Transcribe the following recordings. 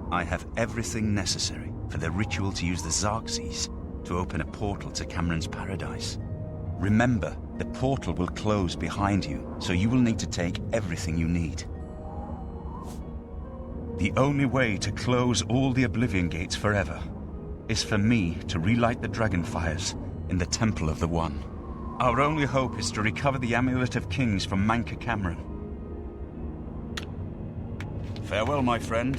I have everything necessary for the ritual to use the Xerxes to open a portal to Camoran's paradise. Remember, the portal will close behind you, so you will need to take everything you need. The only way to close all the Oblivion gates forever is for me to relight the dragon fires in the Temple of the One. Our only hope is to recover the Amulet of Kings from Mankar Camoran. Farewell, my friend.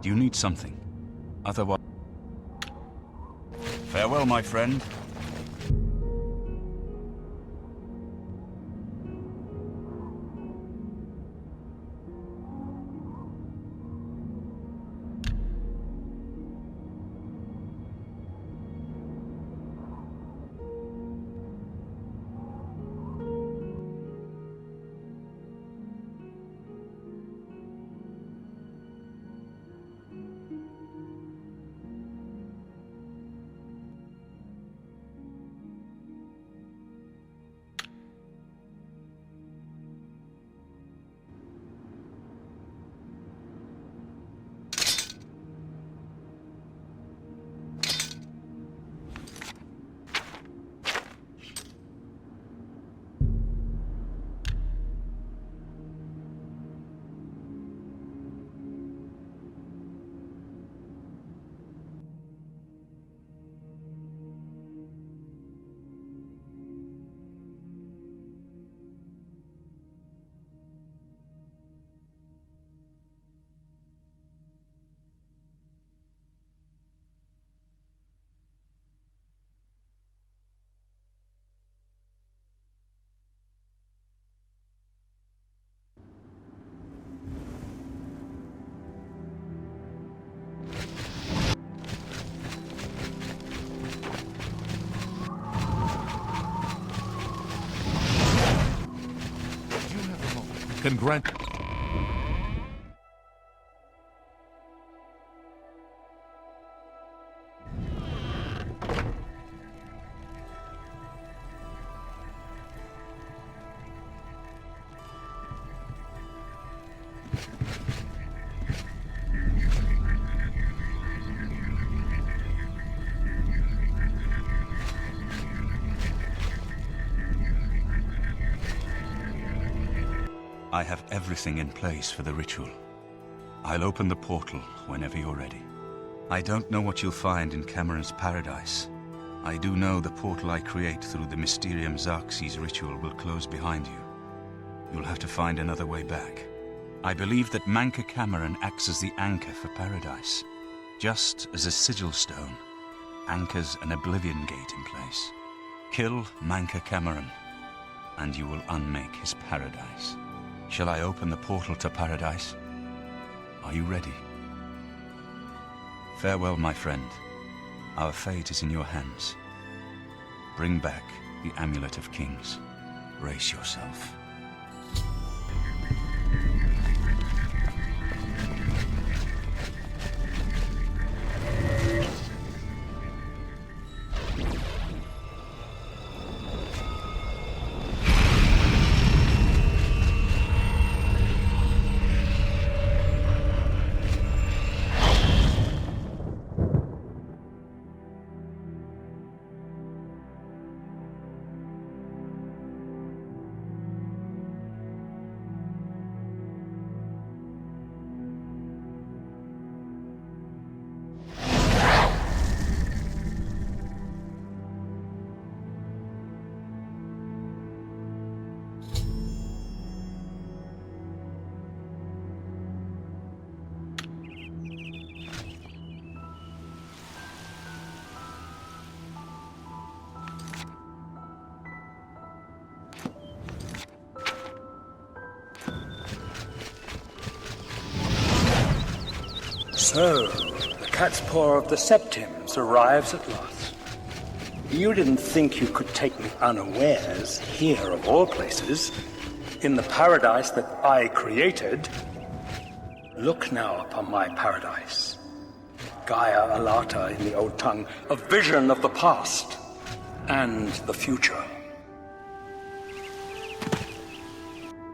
Do you need something? Otherwise... Farewell, my friend. I have everything in place for the ritual. I'll open the portal whenever you're ready. I don't know what you'll find in Camoran's paradise, I do know the portal I create through the Mysterium Xerxes ritual will close behind you. You'll have to find another way back. I believe that Mankar Camoran acts as the anchor for paradise, just as a sigil stone anchors an Oblivion gate in place. Kill Mankar Camoran, and you will unmake his paradise. Shall I open the portal to paradise? Are you ready? Farewell, my friend. Our fate is in your hands. Bring back the Amulet of Kings. Brace yourself. So, the cat's paw of the Septims arrives at last. You didn't think you could take me unawares, here of all places, in the paradise that I created. Look now upon my paradise. Gaia Alata in the old tongue, a vision of the past and the future.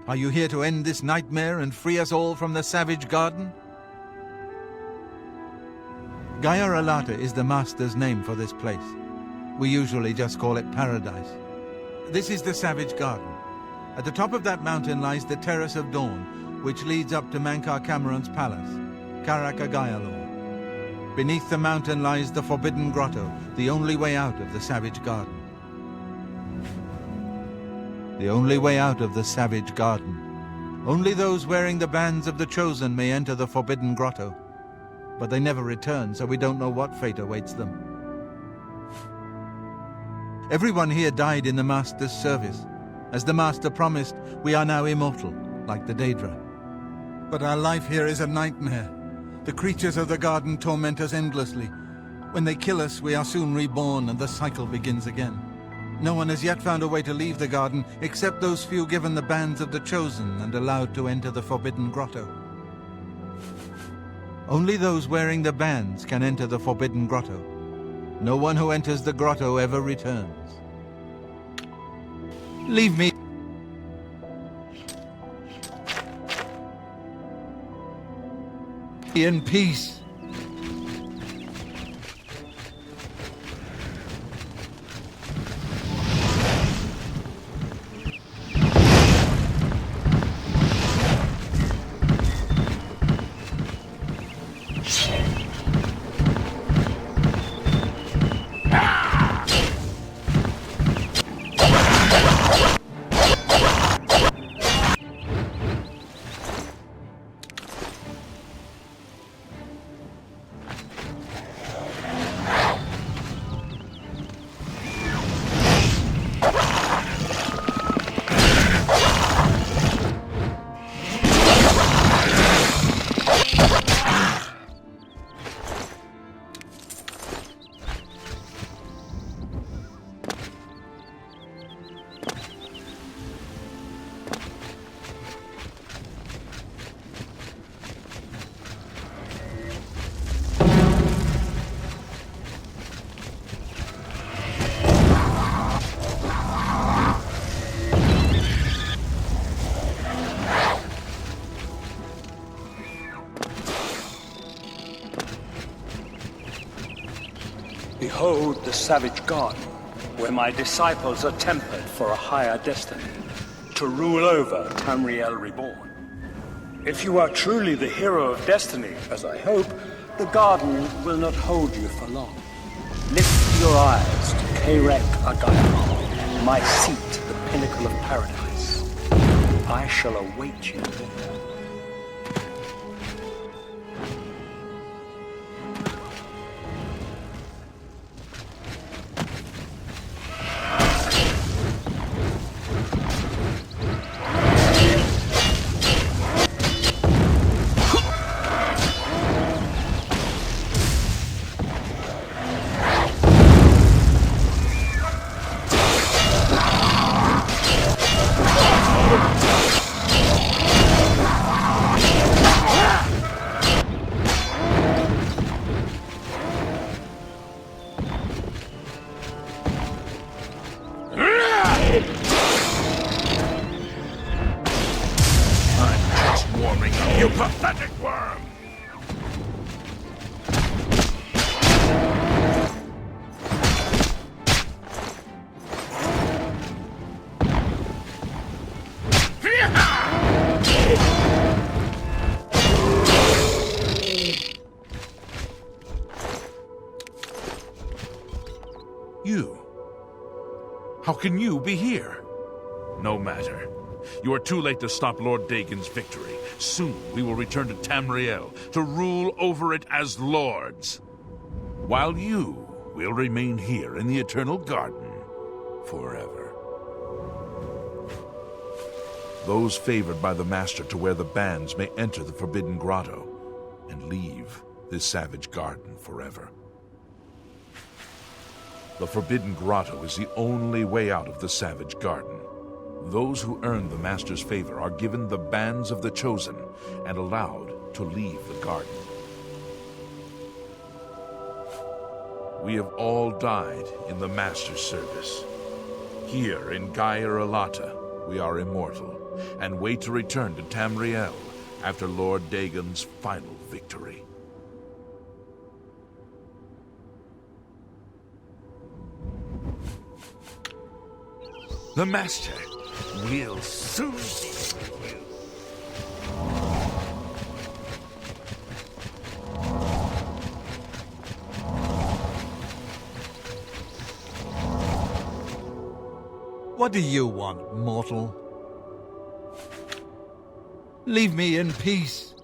Are you here to end this nightmare and free us all from the savage garden? Gaia Alata is the master's name for this place. We usually just call it paradise. This is the savage garden. At the top of that mountain lies the Terrace of Dawn, which leads up to Mankar Camoran's palace, Karakagayalor. Beneath the mountain lies the Forbidden Grotto, the only way out of the savage garden. The only way out of the savage garden. Only those wearing the bands of the Chosen may enter the Forbidden Grotto. But they never return, so we don't know what fate awaits them. Everyone here died in the Master's service. As the Master promised, we are now immortal, like the Daedra. But our life here is a nightmare. The creatures of the garden torment us endlessly. When they kill us, we are soon reborn and the cycle begins again. No one has yet found a way to leave the garden, except those few given the bands of the Chosen and allowed to enter the Forbidden Grotto. Only those wearing the bands can enter the Forbidden Grotto. No one who enters the grotto ever returns. Leave me in peace. Behold the savage garden, where my disciples are tempered for a higher destiny, to rule over Tamriel Reborn. If you are truly the hero of destiny, as I hope, the garden will not hold you for long. Lift your eyes to Kerek Agaya, my seat, the pinnacle of paradise. I shall await you there. You pathetic worm! You? How can you be here? No matter. You are too late to stop Lord Dagon's victory. Soon we will return to Tamriel to rule over it as lords. While you will remain here in the Eternal Garden forever. Those favored by the Master to wear the bands may enter the Forbidden Grotto and leave this savage garden forever. The Forbidden Grotto is the only way out of the savage garden. Those who earn the Master's favor are given the bands of the Chosen and allowed to leave the garden. We have all died in the Master's service. Here in Gaia Alata, we are immortal and wait to return to Tamriel after Lord Dagon's final victory. The Master will soon be with you. What do you want, mortal? Leave me in peace.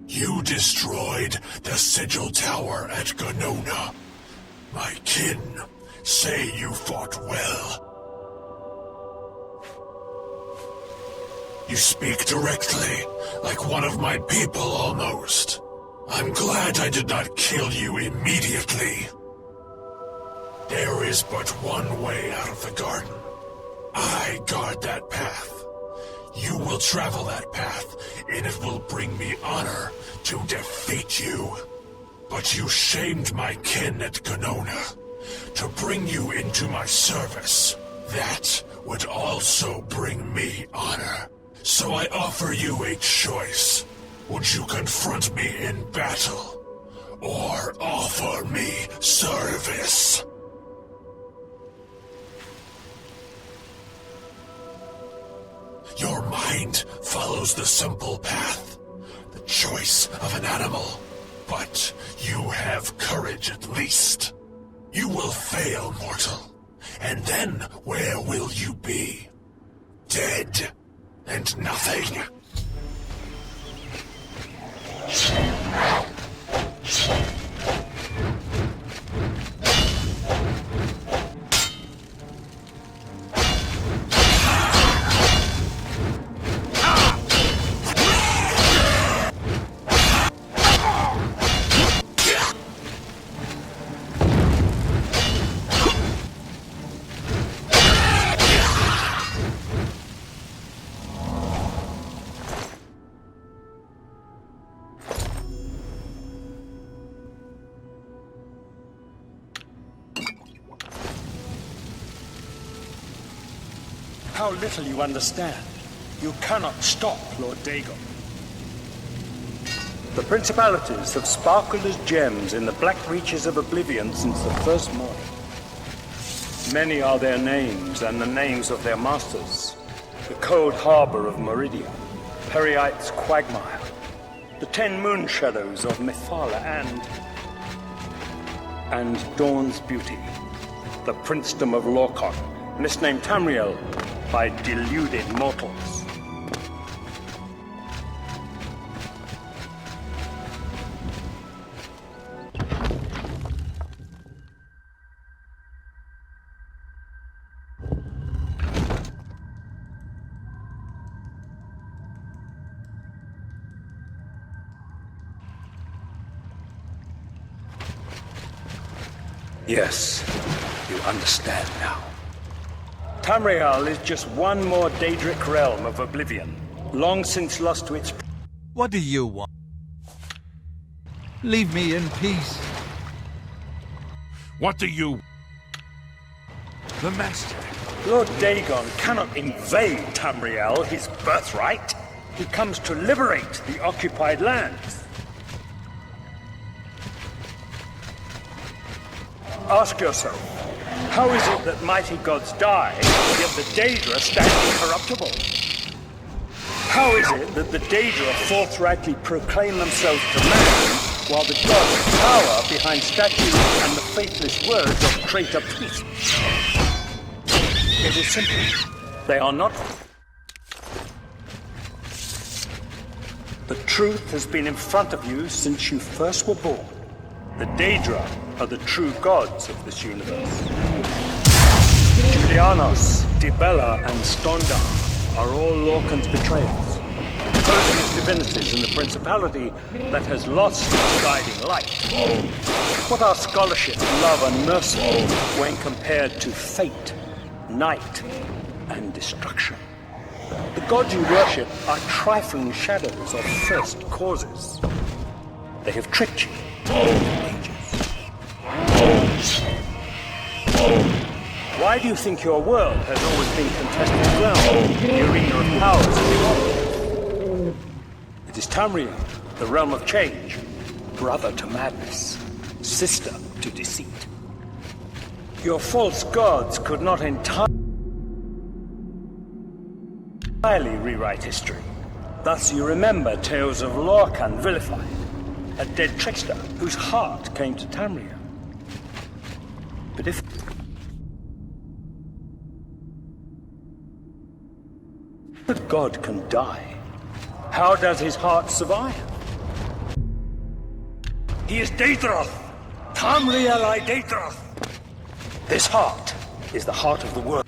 You destroyed the Sigil Tower at Gonona. My kin say you fought well. You speak directly, like one of my people almost. I'm glad I did not kill you immediately. There is but one way out of the garden. I guard that path. You will travel that path, and it will bring me honor to defeat you. But you shamed my kin at Gonona. To bring you into my service, that would also bring me honor. So I offer you a choice. Would you confront me in battle, or offer me service? Your mind follows the simple path, the choice of an animal. But you have courage at least. You will fail, mortal. And then where will you be? Dead and nothing. How little you understand. You cannot stop Lord Dagon. The principalities have sparkled as gems in the black reaches of Oblivion since the first morning. Many are their names and the names of their masters. The cold harbor of Meridia, Periite's quagmire, the 10 moon shadows of Mephala and Dawn's beauty, the princedom of Lorkhon, misnamed Tamriel by deluded mortals. Yes, you understand now. Tamriel is just one more Daedric realm of Oblivion, long since lost to its... What do you want? Leave me in peace. What do you... The Master. Lord Dagon cannot invade Tamriel, his birthright. He comes to liberate the occupied lands. Ask yourself, how is it that mighty gods die, yet the Daedra stand incorruptible? How is it that the Daedra forthrightly proclaim themselves to man, while the gods cower behind statues and the faithless words of traitor priests? It is simple. They are not... The truth has been in front of you since you first were born. The Daedra are the true gods of this universe. Julianos, Dibella, and Stondar are all Lorkhan's betrayals, opposing its divinities in the principality that has lost its guiding light. What are scholarship, love, and mercy when compared to fate, night, and destruction? The gods you worship are trifling shadows of first causes. They have tricked you over the ages. Why do you think your world has always been contested ground, the arena of powers and evolve? It is Tamriel, the realm of change, brother to madness, sister to deceit. Your false gods could not entirely rewrite history. Thus you remember tales of Lorkhan vilified, a dead trickster whose heart came to Tamriel. But if a god can die, how does his heart survive? He is Daedroth! Tamriel I Daedroth! This heart is the heart of the world.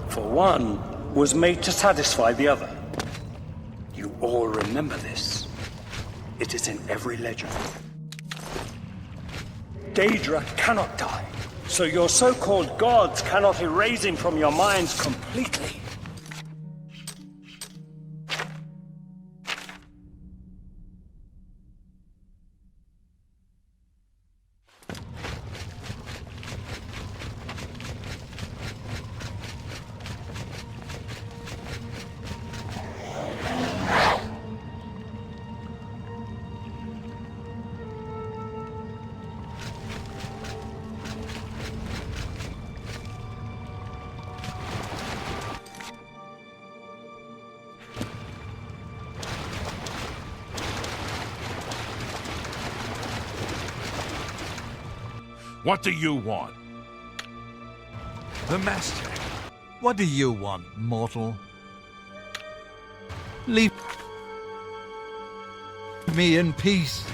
For one was made to satisfy the other. You all remember this. It is in every legend. Daedra cannot die, so your so-called gods cannot erase him from your minds completely. What do you want? The Master. What do you want, mortal? Leave me in peace.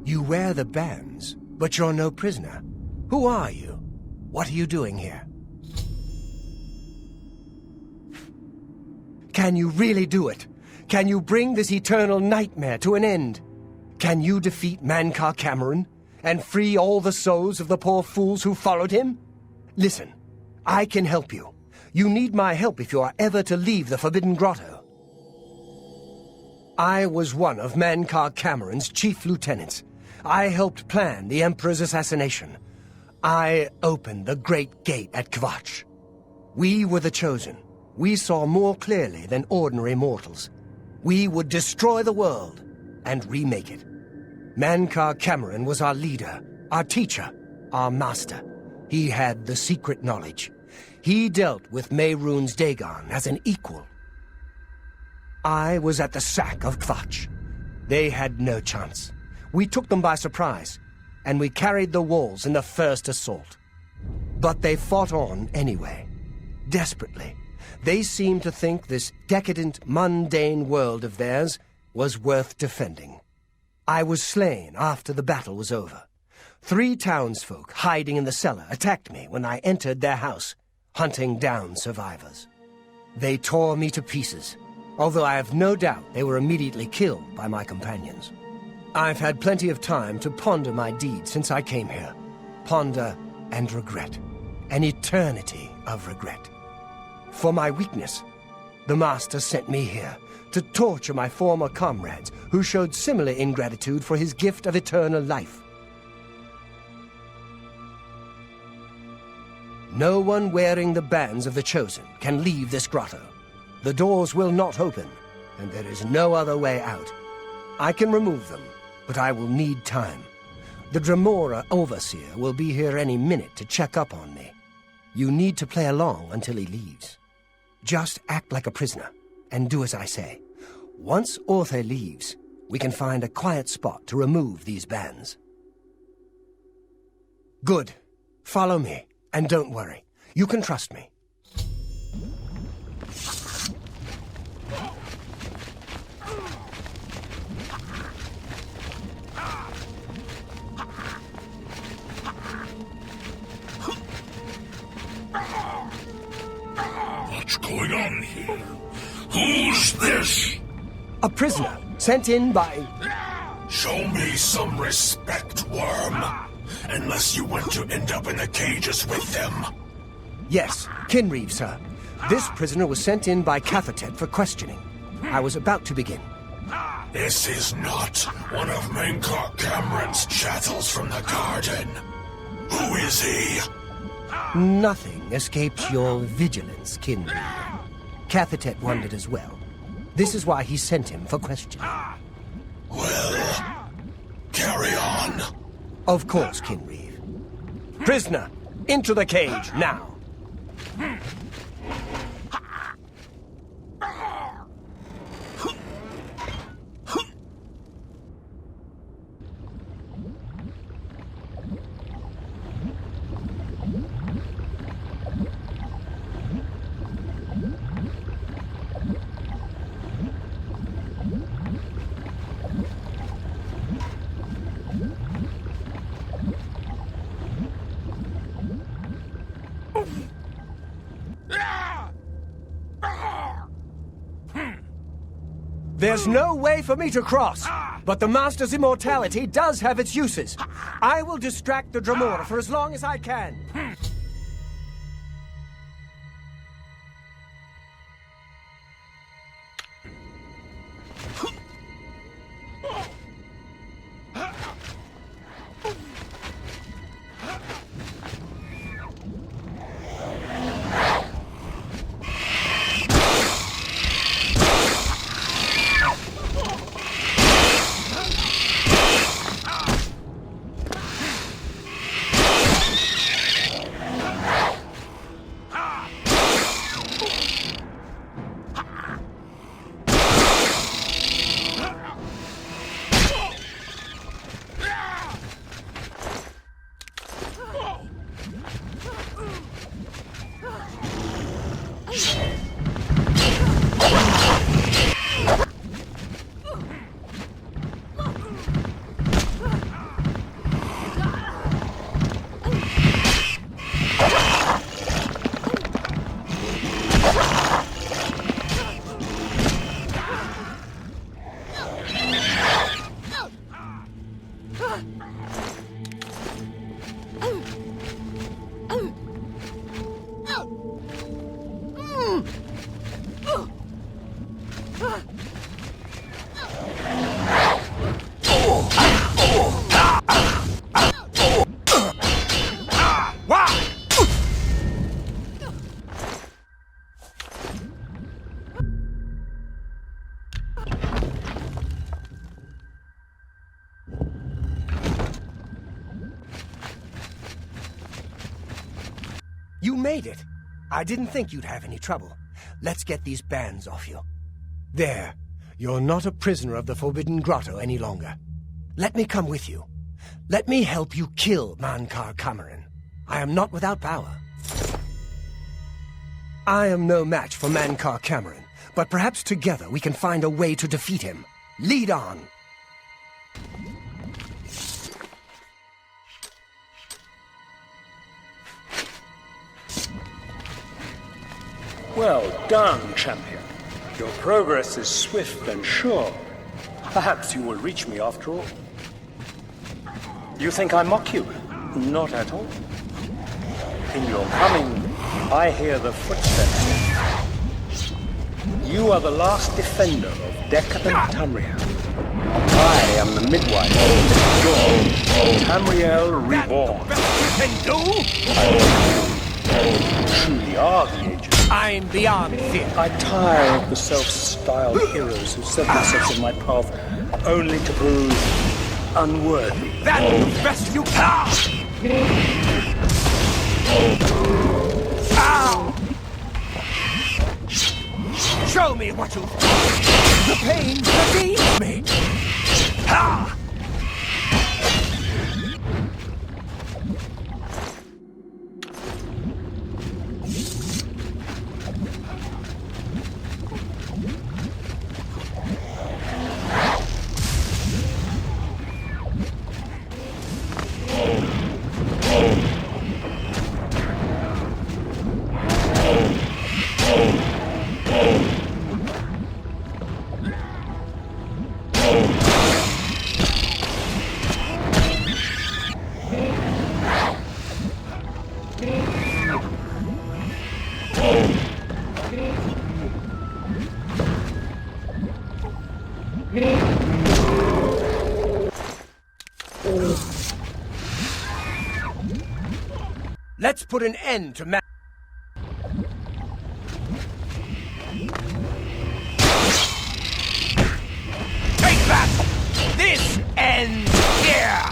You wear the bands, but you're no prisoner. Who are you? What are you doing here? Can you really do it? Can you bring this eternal nightmare to an end? Can you defeat Mankar Camoran and free all the souls of the poor fools who followed him? Listen, I can help you. You need my help if you are ever to leave the Forbidden Grotto. I was one of Mankar Camoran's chief lieutenants. I helped plan the Emperor's assassination. I opened the Great Gate at Kvatch. We were the chosen. We saw more clearly than ordinary mortals. We would destroy the world and remake it. Mankar Camoran was our leader, our teacher, our master. He had the secret knowledge. He dealt with Mehrunes Dagon as an equal. I was at the sack of Kvatch. They had no chance. We took them by surprise, and we carried the walls in the first assault. But they fought on anyway, desperately. They seemed to think this decadent, mundane world of theirs was worth defending. I was slain after the battle was over. 3 townsfolk hiding in the cellar attacked me when I entered their house, hunting down survivors. They tore me to pieces, although I have no doubt they were immediately killed by my companions. I've had plenty of time to ponder my deed since I came here. Ponder and regret. An eternity of regret. For my weakness, the Master sent me here to torture my former comrades who showed similar ingratitude for his gift of eternal life. No one wearing the bands of the Chosen can leave this grotto. The doors will not open, and there is no other way out. I can remove them, but I will need time. The Dremora Overseer will be here any minute to check up on me. You need to play along until he leaves. Just act like a prisoner, and do as I say. Once Orthe leaves, we can find a quiet spot to remove these bands. Good. Follow me, and don't worry. You can trust me. What's going on here? Who's this? A prisoner, sent in by... Show me some respect, worm. Unless you want to end up in the cages with them. Yes, Kinreeve, sir. This prisoner was sent in by Cathatet for questioning. I was about to begin. This is not one of Mankar Camoran's chattels from the garden. Who is he? Nothing escapes your vigilance, Kinreeve. Cathatet wondered as well. This is why he sent him for questioning. Well, carry on. Of course, Kinreeve. Prisoner, into the cage, now. There's no way for me to cross, but the Master's immortality does have its uses. I will distract the Dremora for as long as I can. You made it. I didn't think you'd have any trouble. Let's get these bands off you. There. You're not a prisoner of the Forbidden Grotto any longer. Let me come with you. Let me help you kill Mankar Camoran. I am not without power. I am no match for Mankar Camoran, but perhaps together we can find a way to defeat him. Lead on! Well done, champion. Your progress is swift and sure. Perhaps you will reach me after all. You think I mock you? Not at all. In your coming, I hear the footsteps. You are the last defender of decadent Tamriel. I am the midwife of Tamriel reborn. Best you can do? You truly are the agent. I'm beyond fear. I tire of the self-styled heroes who set themselves in my path only to prove unworthy. That's the best you can! Ow! Show me what you... The pain redeems me! Ha! Let's put an end to Take that! This ends here!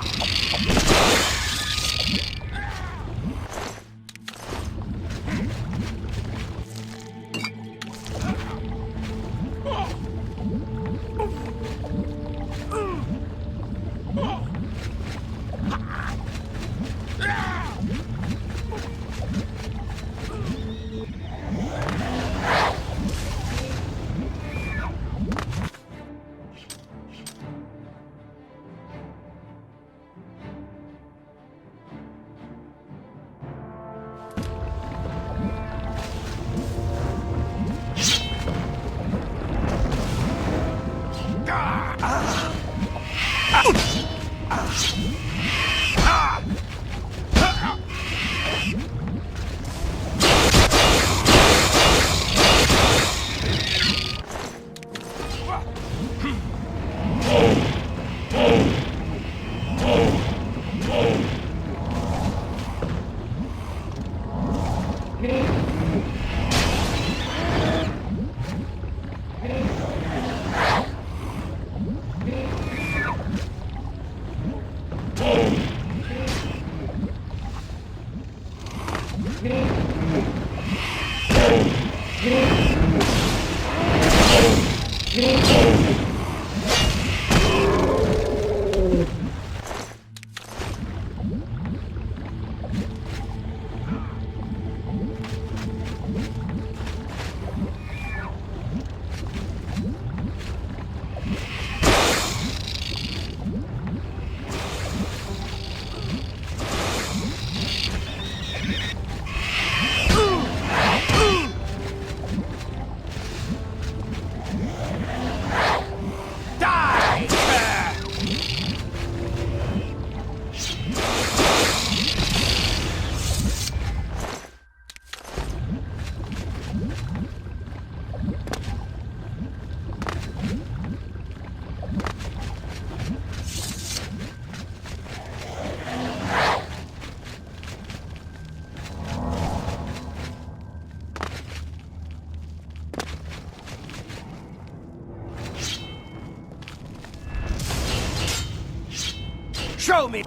Show me!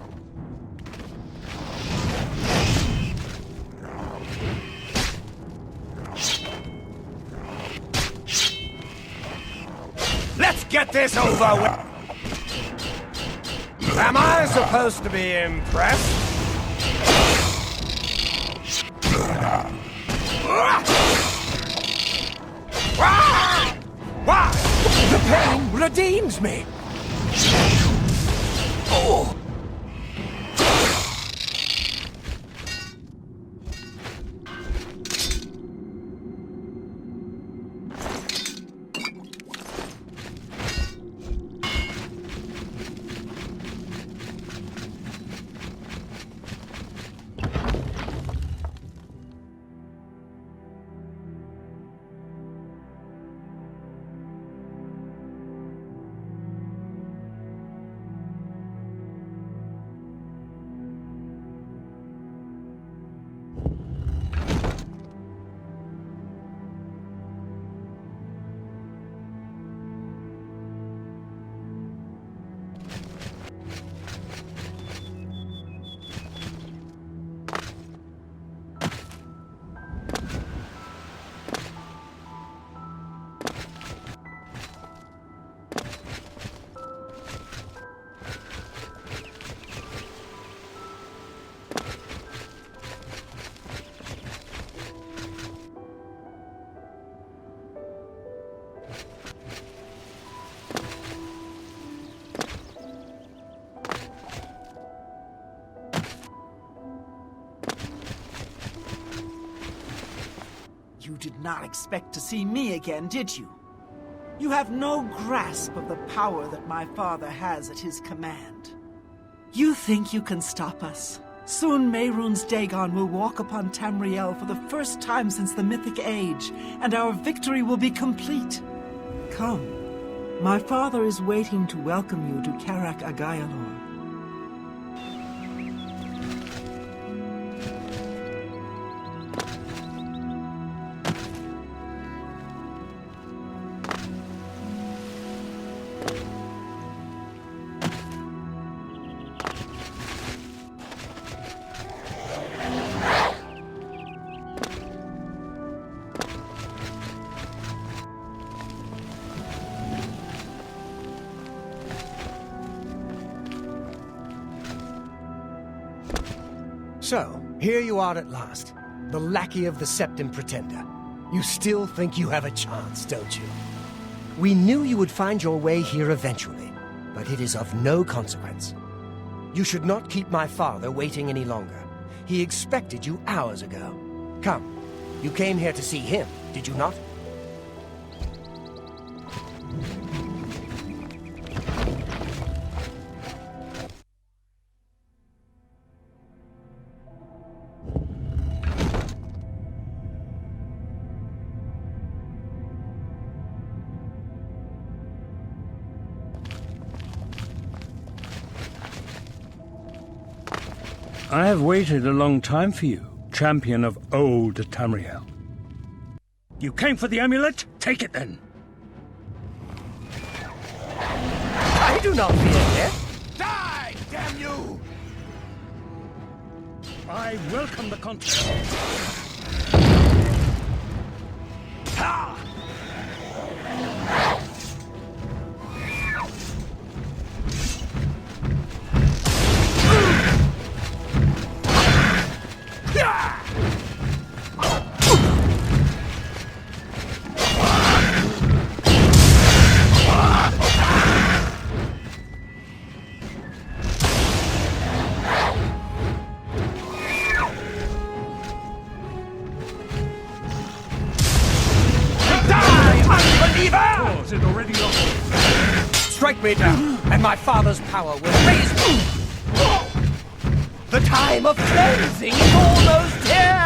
Let's get this over with! Am I supposed to be impressed? Why? The pain redeems me! Oh! not expect to see me again, did you? You have no grasp of the power that my father has at his command. You think you can stop us? Soon Mehrunes Dagon will walk upon Tamriel for the first time since the Mythic Age, and our victory will be complete. Come. My father is waiting to welcome you to Karak Agayalor. So, here you are at last, the lackey of the Septim Pretender. You still think you have a chance, don't you? We knew you would find your way here eventually, but it is of no consequence. You should not keep my father waiting any longer. He expected you hours ago. Come, you came here to see him, did you not? I have waited a long time for you, champion of old Tamriel. You came for the amulet? Take it then. I do not fear death. Die, damn you! I welcome the contract. Strike me down, and my father's power will raise me. The time of cleansing is almost here!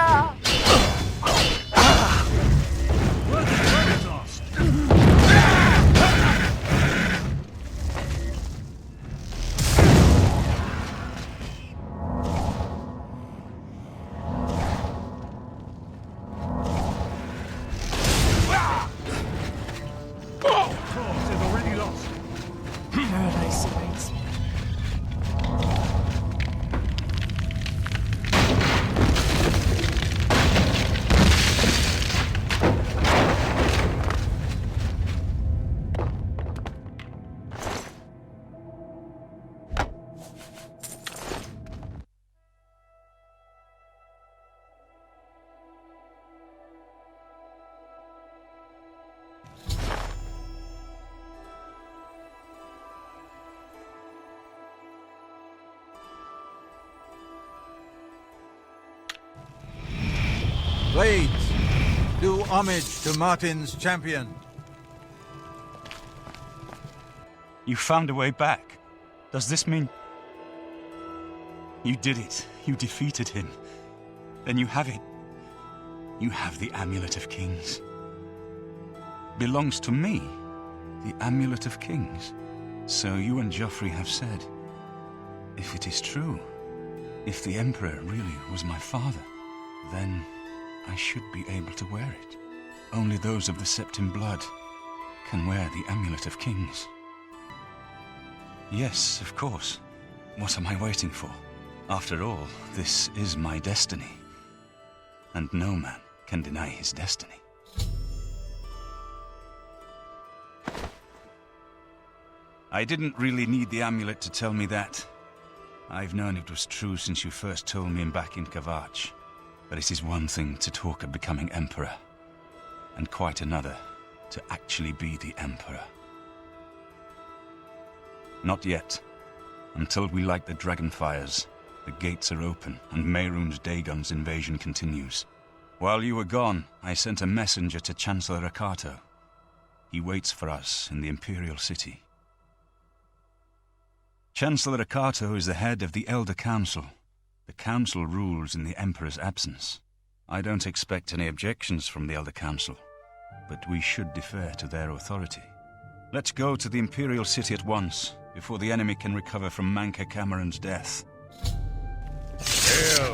Paradise awaits me. Blades, do homage to Martin's champion. You found a way back. Does this mean... You did it. You defeated him. Then you have it. You have the Amulet of Kings. Belongs to me, the Amulet of Kings. So you and Joffrey have said. If it is true, if the Emperor really was my father, then I should be able to wear it. Only those of the Septim blood can wear the Amulet of Kings. Yes, of course. What am I waiting for? After all, this is my destiny. And no man can deny his destiny. I didn't really need the amulet to tell me that. I've known it was true since you first told me back in Kvatch. But it is one thing to talk of becoming Emperor, and quite another to actually be the Emperor. Not yet. Until we light the dragon fires, the gates are open and Mehrunes Dagon's invasion continues. While you were gone, I sent a messenger to Chancellor Akato. He waits for us in the Imperial City. Chancellor Akato is the head of the Elder Council. The Council rules in the Emperor's absence. I don't expect any objections from the Elder Council, but we should defer to their authority. Let's go to the Imperial City at once, before the enemy can recover from Mankar Camoran's death. Hail!